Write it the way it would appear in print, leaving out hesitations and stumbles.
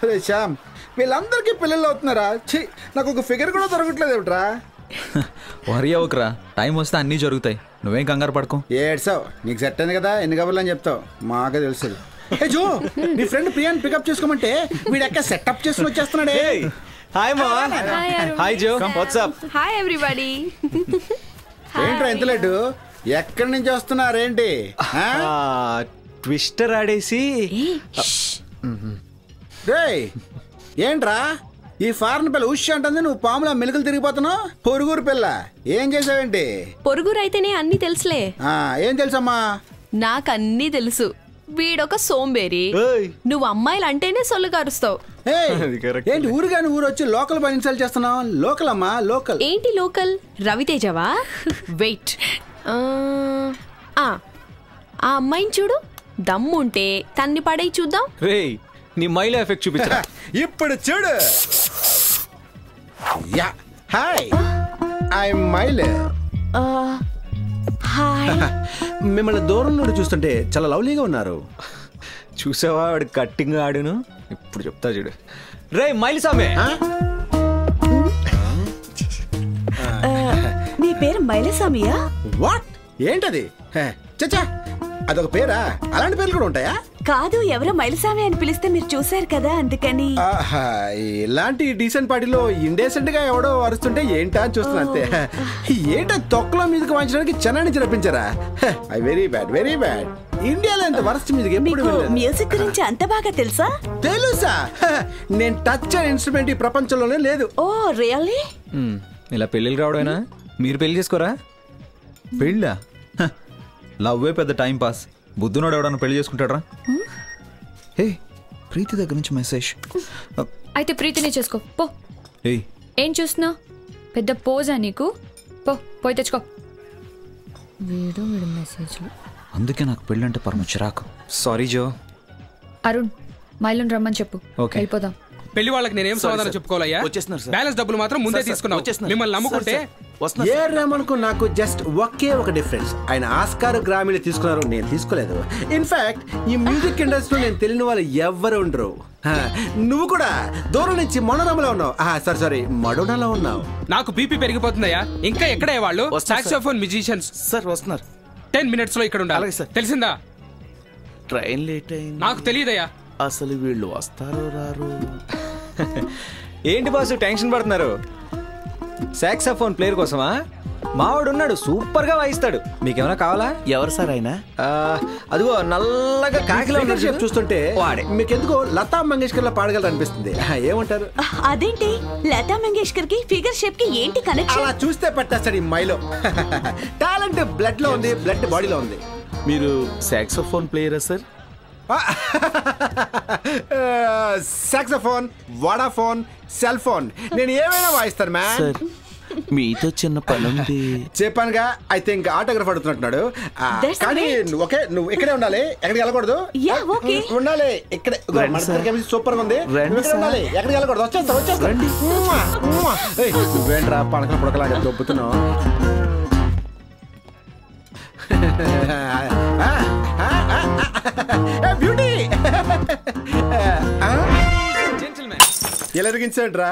రే శ్యామ్, వీళ్ళందరికీ పిల్లలు అవుతున్నారా? ఛీ, నాకు ఒక ఫిగర్ కూడా దొరకట్లేదు ఏమిట్రా? వరి అవ్వకరా, టైం వస్తే అన్నీ జరుగుతాయి, నువ్వేం కంగారు పడుకో. ఏడ్సావు, నీకు సెట్ అయింది కదా, ఎన్ని కబుర్లు అని చెప్తావు, మాకే తెలుసు. ఏ జో, నీ ఫ్రెండ్ ప్రియాని పికప్ చేసుకోమంటే వీడు ఎక్కడ సెటప్ చేసుకుని వచ్చేస్తున్నాడే. హాయ్ మా. హాయ్ జో, వాట్సాప్. Hi everybody. ఏంట్రా ఇంత లేటు? ఎక్కడి నుంచి వస్తున్నారేంటి? ట్విస్టర్ ఆడేసి. రేయ్, ఏంట్రా ఈ ఫారెన్ పిల్ల ఉష్ అంటుంది, నువ్వు పాములా మెలుకలు తిరిగిపోతున్నావు? పొరుగురు పిల్ల ఏం చేసావేంటి? పొరుగురు అయితేనే అన్ని తెలుసులే. ఏం తెలుసమ్మా? నాకన్నీ తెలుసు. వీడొక సోంబేరి, నువ్వు అమ్మాయిలు అంటేనే సొల్లు కారుస్తావు. ఏంటి ఊరుగాని ఊరు వచ్చి లోకల్ పని ఇన్సల్ట్ చేస్తున్నావు? లోకల్ అమ్మా, లోకల్. ఏంటి లోకల్? రవితేజవా? వెయిట్, ఆ అమ్మాయిని చూడు, దమ్ముంటే తన్ని పడేయి చూద్దాం. రేయ్, నీ మైలో ఎఫెక్ట్ చూపించరా. ఇప్పుడు చూడు. Yeah, hi, I mile. Hi. మిమ్మల్ని దూరం నుండి చూస్తుంటే చాలా లవ్లీగా ఉన్నారు. చూసావా వాడు కట్టింగ్ ఆడును? ఇప్పుడు చెప్తా చూడు. రే మైల్ సామే, నీ పేరు మైలస్వామియా? వాట్? ఏంటది? చచ్చా, అదొక పేరా? అలాంటి పేర్లు కూడా ఉంటాయా? కాదు, ఎవరో మైలస్వామి అని పిలిస్తే మీరు చూసారు కదా, అందుకని. ఇలాంటి డీసెంట్ పార్టీలో ఇండెసెంట్ గా ఎవడో అరుస్తుంటే ఏంటా అని చూస్తున్నా అంతే. ఏంటో తొక్కలో మీదకి వాయించడానికి చెన్నై రప్పించారా? Very bad, very bad. ఇండియాలో ఎంత వరస్ట్ మ్యూజిక్ ఎప్పుడు వినలేదు. మ్యూజిక్ గురించి అంత బాగా తెలుసా? తెలుసా? నేను టచ్ అయిన ఇన్స్ట్రుమెంట్ ఈ ప్రపంచంలోనే లేదు. ఓ రియల్లీ? ఇలా పెళ్ళిళ్ళు రావడమేనా? మీరు పెళ్లి చేసుకోరా? పెళ్ళా? లవ్వే పెద్ద టైం పాస్. బుద్ధునోడు ఎవడన్నా పెళ్లి చేసుకుంటాడరా? హే, ప్రీతి దగ్గర నుంచి మెసేజ్. అయితే ప్రీతిని చేసుకో పో. ఏం చూస్తున్నావు? పెద్ద పోజా నీకు? పోయి తెచ్చుకో. వీడు మెసేజ్. అందుకే నాకు పెళ్ళంటే పరమ చిరాకు. సారీ జో. అరుణ్, మైలను రమ్మని చెప్పు, వెళ్ళిపోదాం. పెళ్లి వాళ్ళకి నేనేం సమాధానం చెప్పుకోవాలయ్యా? బ్యాలెన్స్ డబ్బులు మాత్రం ముందే తీసుకున్నావు. మిమ్మల్ని నమ్ముకుంటే ఏ రేమనుకో, నాకు జస్ట్ ఒకే ఒక డిఫరెన్స్. ఆయన ఆస్కార్ గ్రామీణ తీసుకున్నారు, నేను తీసుకోలేదు. ఇన్ఫాక్ట్ ఈ మ్యూజిక్ ఇండస్ట్రీలో నేను తెలియని వాళ్ళు ఎవ్వరు ఉండరు. నువ్వు కూడా దూరం నుంచి మనోరమలో ఉన్నావు. సారీ, మడోనాలో ఉన్నావు. నాకు బీపీ పెరిగిపోతుందయ్యా. ఇంకా ఎక్కడే వాళ్ళు? సాక్సోఫోన్ మ్యూజిషియన్స్ సార్ వస్తున్నారు. 10 minutes లో ఇక్కడ ఉండాలి. తెలిసిందా? ట్రైన్ లేట్ అయింది. నాకు తెలియదయ్యా. అసలు వీళ్ళు వస్తారో రారు? ఏంటి బాసు టెన్షన్ పడుతున్నారు? సాక్సోఫోన్ ప్లేయర్ కోసమా? మావాడు ఉన్నాడు, సూపర్ గా వాయిస్తాడు. మీకేమైనా కావాలా? ఎవరు సార్ ఆయన? అదిగో నల్లగా కాకిలో చూస్తుంటే మీకెందుకో లతా మంగేష్కర్ లా పాడగలరు అనిపిస్తుంది. ఏమంటారు? అదేంటి, లతా మంగేష్కర్ కి ఫిగర్ షేప్ కి ఏంటి కనెక్షన్? అలా చూస్తే పట్టేస్తాడు ఈ మైలో. టాలెంట్ బ్లడ్ లో ఉంది, బ్లడ్ బాడీలో ఉంది. మీరు సాక్సోఫోన్ ప్లేయరా sir? Saxophone, Vodafone, cell phone, నేను ఏమైనా వాయిస్తాను మ్యాన్. సార్ మీతో చిన్న పని ఉంది. చెప్పానుగా. అయితే ఇంకా ఆటోగ్రాఫ్ అడుగుతున్నాడు. కానీ నువ్వు ఇక్కడే ఉండాలి, ఎక్కడికి వెళ్ళకూడదు. ఉండాలి ఇక్కడే. సూపర్ గా ఉంది, ఉండాలి, ఎక్కడికి వెళ్ళకూడదు. వచ్చేస్తా. నువ్వేంట్రా పడక పుడకలాగా దొబ్బుతున్నావు? బ్యూటీ ఎలా ఎదిగించాడ్రా?